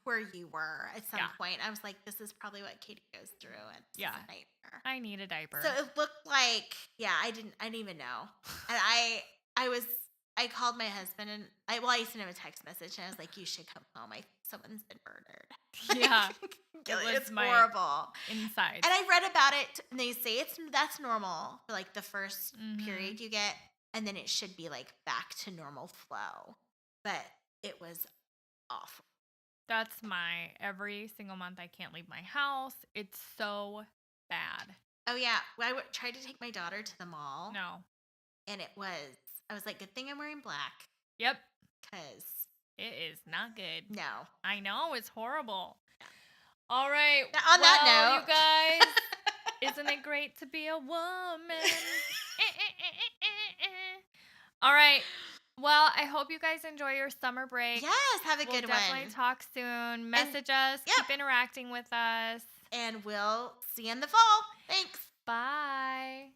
where you were at some point. I was like, this is probably what Katie goes through, and it's a nightmare. I need a diaper. So it looked like, I didn't even know. And I called my husband, and I sent him a text message, and I was like, you should come home. Someone's been murdered. Yeah. It's horrible. Inside. And I read about it, and they say that's normal for like the first period you get, and then it should be like back to normal flow. But it was awful. That's every single month I can't leave my house. It's so bad. Oh yeah. I tried to take my daughter to the mall. No. And I was like, good thing I'm wearing black. Yep. Because it is not good. No. I know. It's horrible. Yeah. All right. Now, on that note. You guys, isn't it great to be a woman? All right. Well, I hope you guys enjoy your summer break. Yes, have a good one. We'll definitely talk soon. Message us. Keep interacting with us. And we'll see you in the fall. Thanks. Bye.